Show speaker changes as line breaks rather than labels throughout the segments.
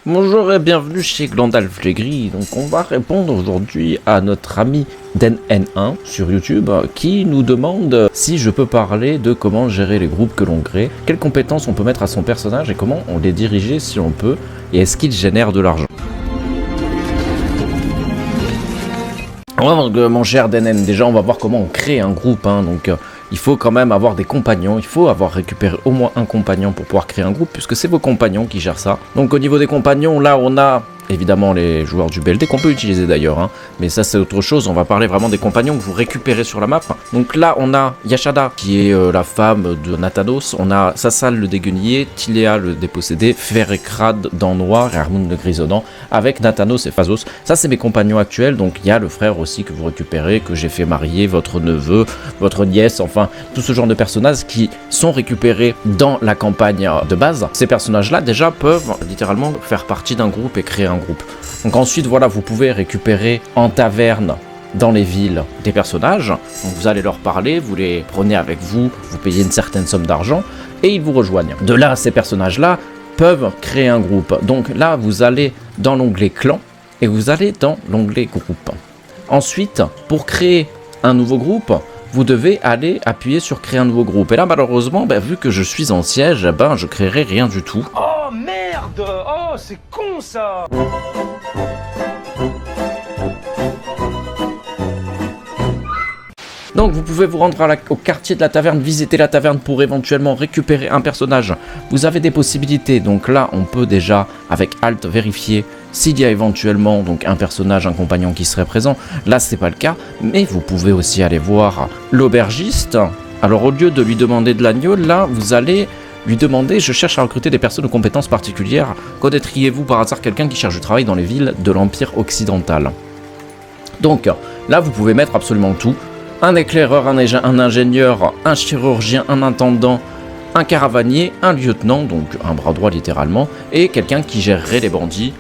Bonjour et bienvenue chez Glandalf Legris. Donc on va répondre aujourd'hui à notre ami DenN1 sur YouTube qui nous demande si je peux parler de comment gérer les groupes que l'on crée, quelles compétences on peut mettre à son personnage et comment on les diriger si on peut, et est-ce qu'ils génèrent de l'argent. Mon cher DenN, déjà on va voir comment on crée un groupe, il faut quand même avoir des compagnons, il faut avoir récupéré au moins un compagnon pour pouvoir créer un groupe, puisque c'est vos compagnons qui gèrent ça. Donc au niveau des compagnons, là on a évidemment les joueurs du BLD qu'on peut utiliser d'ailleurs, mais ça c'est autre chose, on va parler vraiment des compagnons que vous récupérez sur la map. Donc là on a Yashada qui est la femme de Nathanos, on a Sassal le déguenillé, Tiléa le dépossédé, Ferekrad dans Noir et Armoun le grisonnant avec Nathanos et Phazos. Ça c'est mes compagnons actuels, donc il y a le frère aussi que vous récupérez, que j'ai fait marier, votre neveu, votre nièce, enfin tout ce genre de personnages qui sont récupérés dans la campagne de base. Ces personnages là déjà peuvent littéralement faire partie d'un groupe et créer un groupe. Donc ensuite voilà, vous pouvez récupérer en taverne dans les villes des personnages, donc vous allez leur parler, vous les prenez avec vous, vous payez une certaine somme d'argent et ils vous rejoignent. De là, ces personnages là peuvent créer un groupe. Donc là vous allez dans l'onglet clan et vous allez dans l'onglet groupe. Ensuite, pour créer un nouveau groupe, vous devez aller appuyer sur créer un nouveau groupe. Et là malheureusement, vu que je suis en siège, je créerai rien du tout.
Oh merde! Oh c'est con ça!
Donc vous pouvez vous rendre au quartier de la taverne, visiter la taverne pour éventuellement récupérer un personnage. Vous avez des possibilités, donc là on peut déjà avec Alt vérifier s'il y a éventuellement donc un personnage, un compagnon qui serait présent. Là c'est pas le cas, mais vous pouvez aussi aller voir l'aubergiste. Alors au lieu de lui demander de l'agneau, là vous allez lui demander: je cherche à recruter des personnes aux compétences particulières. Connaîtriez-vous par hasard quelqu'un qui cherche du travail dans les villes de l'Empire occidental? Donc là vous pouvez mettre absolument tout. Un éclaireur, un ingénieur, un chirurgien, un intendant, un caravanier, un lieutenant, donc un bras droit littéralement, et quelqu'un qui gérerait les bandits.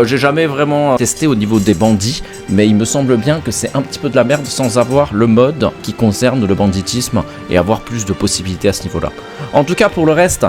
J'ai jamais vraiment testé au niveau des bandits, mais il me semble bien que c'est un petit peu de la merde sans avoir le mode qui concerne le banditisme et avoir plus de possibilités à ce niveau-là. En tout cas pour le reste,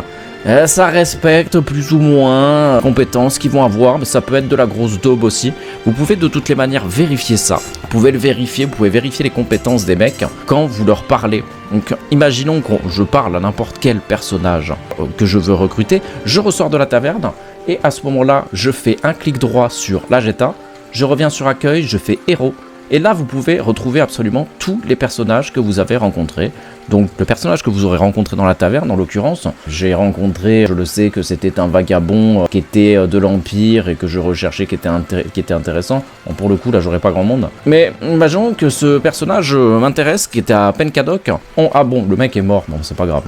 ça respecte plus ou moins les compétences qu'ils vont avoir, mais ça peut être de la grosse daube aussi. Vous pouvez de toutes les manières vérifier ça. Vous pouvez le vérifier, vous pouvez vérifier les compétences des mecs quand vous leur parlez. Donc imaginons que je parle à n'importe quel personnage que je veux recruter, je ressors de la taverne et à ce moment-là, je fais un clic droit sur la Jetta, je reviens sur accueil, je fais héros. Et là, vous pouvez retrouver absolument tous les personnages que vous avez rencontrés. Donc, le personnage que vous aurez rencontré dans la taverne, en l'occurrence, j'ai rencontré, je le sais, que c'était un vagabond qui était de l'Empire et que je recherchais, qui était intéressant. Bon, pour le coup, là, j'aurais pas grand monde. Mais imaginons que ce personnage m'intéresse, qui était à Pencadoc. Ah bon, le mec est mort, bon, c'est pas grave.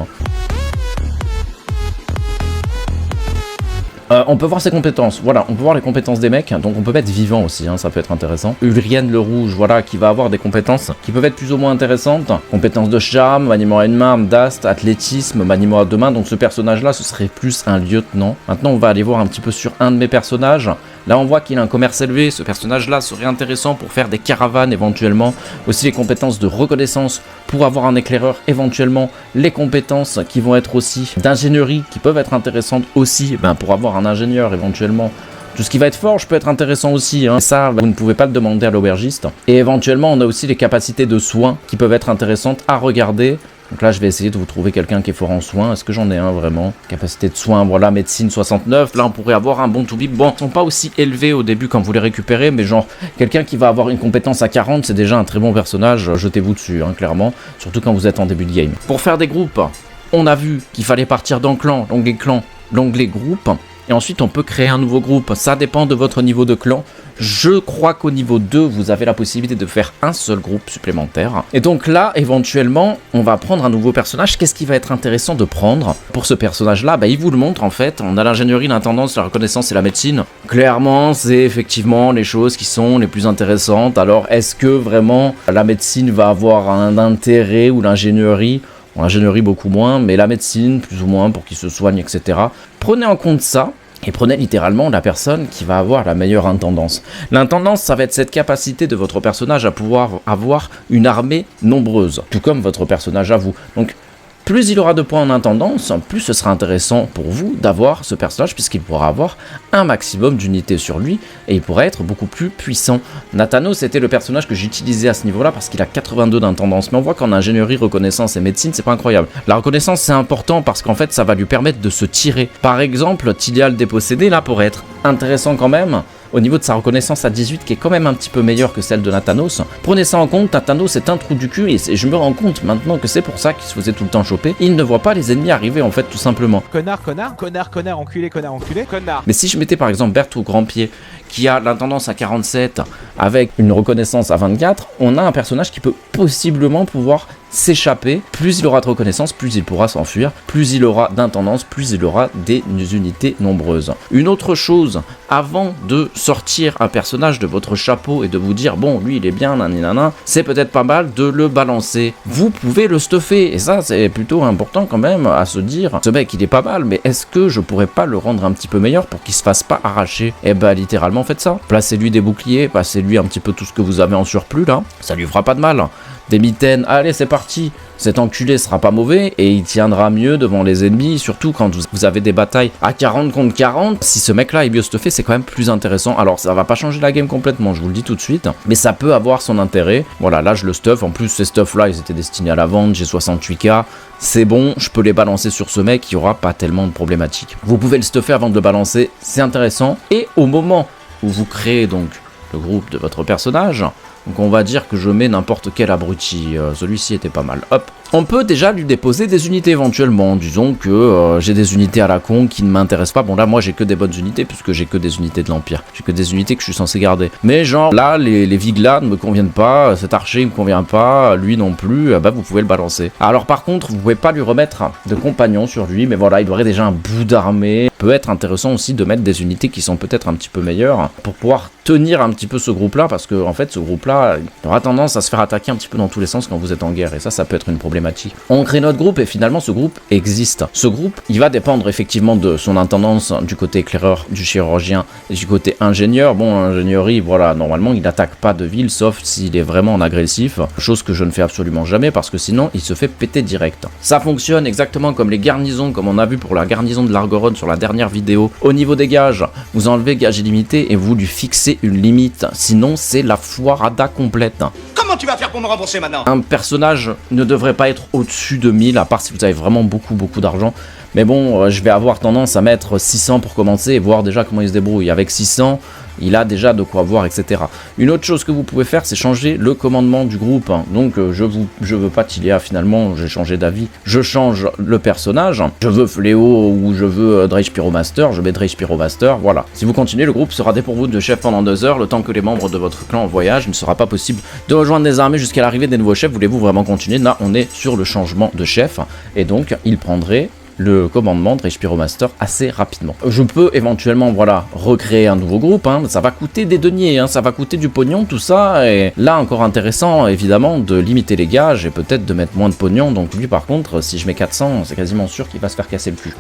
On peut voir ses compétences, voilà, on peut voir les compétences des mecs, donc on peut mettre vivant aussi, ça peut être intéressant. Ulrienne le Rouge, voilà, qui va avoir des compétences qui peuvent être plus ou moins intéressantes. Compétences de charme, maniement à une main, d'ast, athlétisme, maniement à deux mains, donc ce personnage-là, ce serait plus un lieutenant. Maintenant, on va aller voir un petit peu sur un de mes personnages. Là, on voit qu'il a un commerce élevé, ce personnage-là serait intéressant pour faire des caravanes éventuellement. Aussi les compétences de reconnaissance pour avoir un éclaireur éventuellement. Les compétences qui vont être aussi d'ingénierie, qui peuvent être intéressantes aussi pour avoir un ingénieur éventuellement. Tout ce qui va être forge peut être intéressant aussi, ça vous ne pouvez pas le demander à l'aubergiste. Et éventuellement on a aussi les capacités de soins qui peuvent être intéressantes à regarder. Donc là je vais essayer de vous trouver quelqu'un qui est fort en soins. Est-ce que j'en ai un vraiment? Capacité de soins, voilà, médecine 69. Là on pourrait avoir un bon to bip. Bon, ils sont pas aussi élevés au début quand vous les récupérez, mais genre quelqu'un qui va avoir une compétence à 40, c'est déjà un très bon personnage. Jetez-vous dessus, clairement. Surtout quand vous êtes en début de game. Pour faire des groupes, on a vu qu'il fallait partir dans clan, l'onglet groupe. Et ensuite on peut créer un nouveau groupe, ça dépend de votre niveau de clan. Je crois qu'au niveau 2 vous avez la possibilité de faire un seul groupe supplémentaire. Et donc là éventuellement on va prendre un nouveau personnage. Qu'est-ce qui va être intéressant de prendre pour ce personnage là? Il vous le montre en fait. On a l'ingénierie, l'intendance, la reconnaissance et la médecine. Clairement c'est effectivement les choses qui sont les plus intéressantes. Alors est-ce que vraiment la médecine va avoir un intérêt ou l'ingénierie? L'ingénierie beaucoup moins, mais la médecine plus ou moins pour qu'il se soigne, etc. Prenez en compte ça et prenez littéralement la personne qui va avoir la meilleure intendance. L'intendance, ça va être cette capacité de votre personnage à pouvoir avoir une armée nombreuse, tout comme votre personnage à vous. Donc Plus il aura de points en intendance, plus ce sera intéressant pour vous d'avoir ce personnage puisqu'il pourra avoir un maximum d'unités sur lui et il pourra être beaucoup plus puissant. Nathanos c'était le personnage que j'utilisais à ce niveau-là parce qu'il a 82 d'intendance, mais on voit qu'en ingénierie, reconnaissance et médecine, c'est pas incroyable. La reconnaissance c'est important parce qu'en fait ça va lui permettre de se tirer. Par exemple, Tylial dépossédé là pourrait être intéressant quand même au niveau de sa reconnaissance à 18 qui est quand même un petit peu meilleure que celle de Nathanos. Prenez ça en compte, Nathanos est un trou du cul et je me rends compte maintenant que c'est pour ça qu'il se faisait tout le temps choper. Il ne voit pas les ennemis arriver en fait tout simplement.
Connard, connard, connard, connard, enculé, connard, enculé, connard.
Mais si je mettais par exemple Berthaud Grandpied qui a l'intendance à 47 avec une reconnaissance à 24, on a un personnage qui peut possiblement pouvoir s'échapper. Plus il aura de reconnaissance, plus il pourra s'enfuir, plus il aura d'intendance, plus il aura des unités nombreuses. Une autre chose, avant de sortir un personnage de votre chapeau et de vous dire bon lui il est bien naninana, c'est peut-être pas mal de le balancer. Vous pouvez le stuffer et ça c'est plutôt important quand même à se dire ce mec il est pas mal mais est-ce que je pourrais pas le rendre un petit peu meilleur pour qu'il se fasse pas arracher? Et bah littéralement faites ça, placez-lui des boucliers, passez-lui un petit peu tout ce que vous avez en surplus là, ça lui fera pas de mal. Des mitaines, allez c'est parti, cet enculé sera pas mauvais et il tiendra mieux devant les ennemis, surtout quand vous avez des batailles à 40 contre 40, si ce mec là est bien stuffé c'est quand même plus intéressant, alors ça va pas changer la game complètement, je vous le dis tout de suite, mais ça peut avoir son intérêt, voilà là je le stuff, en plus ces stuff là ils étaient destinés à la vente, j'ai 68k, c'est bon, je peux les balancer sur ce mec, il y aura pas tellement de problématiques. Vous pouvez le stuffer avant de le balancer, c'est intéressant, et au moment où vous créez donc le groupe de votre personnage, donc on va dire que je mets n'importe quel abruti, celui-ci était pas mal, hop. On peut déjà lui déposer des unités éventuellement, disons que j'ai des unités à la con qui ne m'intéressent pas, bon là moi j'ai que des bonnes unités puisque j'ai que des unités de l'Empire, j'ai que des unités que je suis censé garder. Mais genre là les Vigla ne me conviennent pas, cet archer il me convient pas, lui non plus, bah vous pouvez le balancer. Alors par contre vous pouvez pas lui remettre de compagnon sur lui, mais voilà il aurait déjà un bout d'armée. Peut être intéressant aussi de mettre des unités qui sont peut-être un petit peu meilleures pour pouvoir tenir un petit peu ce groupe là, parce que en fait ce groupe là il aura tendance à se faire attaquer un petit peu dans tous les sens quand vous êtes en guerre, et ça peut être une problématique. On crée notre groupe et finalement ce groupe existe. Ce groupe il va dépendre effectivement de son intendance du côté éclaireur, du chirurgien et du côté ingénieur. Bon ingénierie voilà, normalement il n'attaque pas de ville sauf s'il est vraiment en agressif, chose que je ne fais absolument jamais parce que sinon il se fait péter direct. Ça fonctionne exactement comme les garnisons, comme on a vu pour la garnison de l'Argoron sur la dernière vidéo. Au niveau des gages, vous enlevez gage illimité et vous lui fixez une limite, sinon c'est la foirada complète.
Comment tu vas faire pour me rembourser maintenant?
Un personnage ne devrait pas être au-dessus de 1000, à part si vous avez vraiment beaucoup d'argent. Mais bon, je vais avoir tendance à mettre 600 pour commencer et voir déjà comment il se débrouille. Avec 600, il a déjà de quoi voir, etc. Une autre chose que vous pouvez faire, c'est changer le commandement du groupe. Donc, je veux pas Tylia, finalement, j'ai changé d'avis. Je change le personnage. Je veux Fléau ou je veux Drake Pyromaster. Je mets Drake Pyromaster, voilà. Si vous continuez, le groupe sera dépourvu de chef pendant 2 heures, le temps que les membres de votre clan en voyage. Il ne sera pas possible de rejoindre des armées jusqu'à l'arrivée des nouveaux chefs. Voulez-vous vraiment continuer? Là, on est sur le changement de chef. Et donc, il prendrait le commandement de Drake Pyromaster assez rapidement. Je peux éventuellement voilà recréer un nouveau groupe, hein. Ça va coûter des deniers, hein. Ça va coûter du pognon tout ça, et là encore intéressant évidemment de limiter les gages et peut-être de mettre moins de pognon. Donc lui par contre si je mets 400 c'est quasiment sûr qu'il va se faire casser le cul.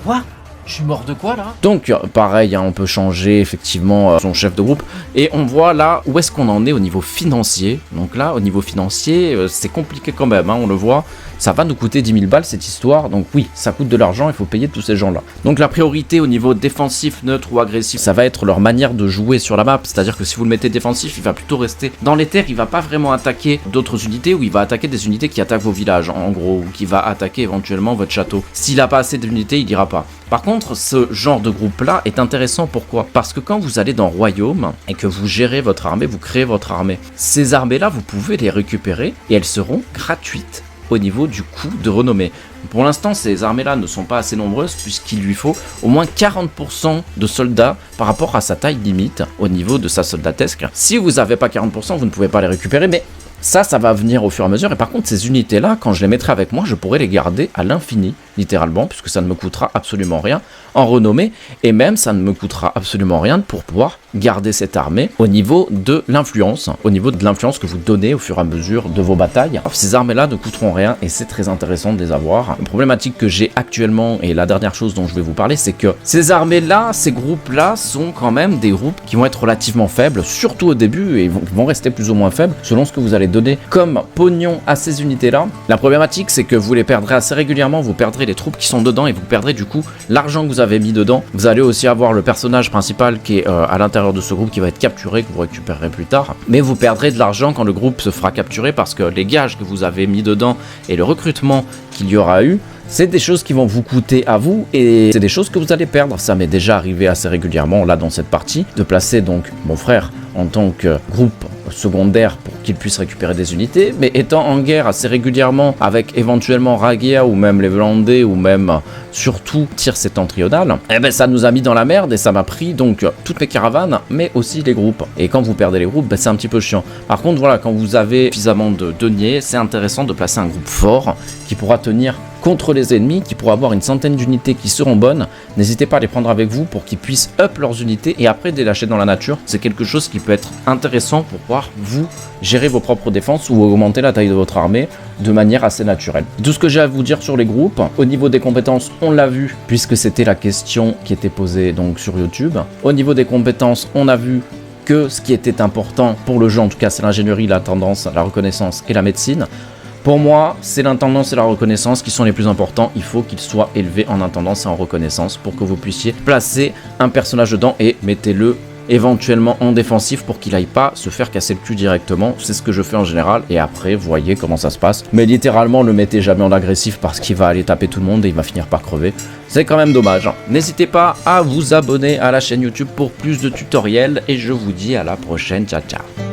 Quoi? Je suis mort de quoi là?
Donc pareil, hein, on peut changer effectivement son chef de groupe et on voit là où est-ce qu'on en est au niveau financier. Donc là au niveau financier c'est compliqué quand même, hein, on le voit. Ça va nous coûter 10 000 balles cette histoire, donc oui, ça coûte de l'argent, il faut payer tous ces gens-là. Donc la priorité au niveau défensif, neutre ou agressif, ça va être leur manière de jouer sur la map, c'est-à-dire que si vous le mettez défensif, il va plutôt rester dans les terres, il va pas vraiment attaquer d'autres unités, ou il va attaquer des unités qui attaquent vos villages, en gros, ou qui va attaquer éventuellement votre château. S'il a pas assez d'unités, il ira pas. Par contre, ce genre de groupe-là est intéressant, pourquoi? Parce que quand vous allez dans Royaume, et que vous gérez votre armée, vous créez votre armée, ces armées-là, vous pouvez les récupérer, et elles seront gratuites au niveau du coût de renommée. Pour l'instant, ces armées-là ne sont pas assez nombreuses puisqu'il lui faut au moins 40% de soldats par rapport à sa taille limite au niveau de sa soldatesque. Si vous n'avez pas 40%, vous ne pouvez pas les récupérer, mais ça va venir au fur et à mesure. Et par contre, ces unités-là, quand je les mettrai avec moi, je pourrai les garder à l'infini, littéralement, puisque ça ne me coûtera absolument rien en renommée, et même ça ne me coûtera absolument rien pour pouvoir garder cette armée au niveau de l'influence, que vous donnez au fur et à mesure de vos batailles. Ces armées-là ne coûteront rien, et c'est très intéressant de les avoir. La problématique que j'ai actuellement, et la dernière chose dont je vais vous parler, c'est que ces armées-là, ces groupes-là, sont quand même des groupes qui vont être relativement faibles, surtout au début, et vont rester plus ou moins faibles, selon ce que vous allez donner comme pognon à ces unités-là. La problématique, c'est que vous les perdrez assez régulièrement, vous perdrez les troupes qui sont dedans et vous perdrez du coup l'argent que vous avez mis dedans. Vous allez aussi avoir le personnage principal qui est à l'intérieur de ce groupe qui va être capturé, que vous récupérerez plus tard. Mais vous perdrez de l'argent quand le groupe se fera capturer parce que les gages que vous avez mis dedans et le recrutement qu'il y aura eu, c'est des choses qui vont vous coûter à vous et c'est des choses que vous allez perdre. Ça m'est déjà arrivé assez régulièrement là dans cette partie de placer donc mon frère en tant que groupe secondaire pour qu'il puisse récupérer des unités, mais étant en guerre assez régulièrement avec éventuellement Ragia ou même les Vélandais ou même surtout tir septentrional, eh ben ça nous a mis dans la merde et ça m'a pris donc toutes mes caravanes mais aussi les groupes. Et quand vous perdez les groupes, ben, c'est un petit peu chiant. Par contre voilà, quand vous avez suffisamment de deniers, c'est intéressant de placer un groupe fort qui pourra tenir contre les ennemis, qui pourra avoir une centaine d'unités qui seront bonnes. N'hésitez pas à les prendre avec vous pour qu'ils puissent up leurs unités et après les lâcher dans la nature. C'est quelque chose qui peut être intéressant pour pouvoir vous gérer vos propres défenses ou augmenter la taille de votre armée de manière assez naturelle. Tout ce que j'ai à vous dire sur les groupes, au niveau des compétences, on l'a vu puisque c'était la question qui était posée donc sur YouTube. Au niveau des compétences, on a vu que ce qui était important pour le jeu, en tout cas c'est l'ingénierie, la tendance, la reconnaissance et la médecine. Pour moi, c'est l'intendance et la reconnaissance qui sont les plus importants. Il faut qu'ils soient élevés en intendance et en reconnaissance pour que vous puissiez placer un personnage dedans et mettez-le éventuellement en défensif pour qu'il aille pas se faire casser le cul directement. C'est ce que je fais en général et après, vous voyez comment ça se passe. Mais littéralement, le mettez jamais en agressif parce qu'il va aller taper tout le monde et il va finir par crever. C'est quand même dommage. N'hésitez pas à vous abonner à la chaîne YouTube pour plus de tutoriels et je vous dis à la prochaine. Ciao, ciao.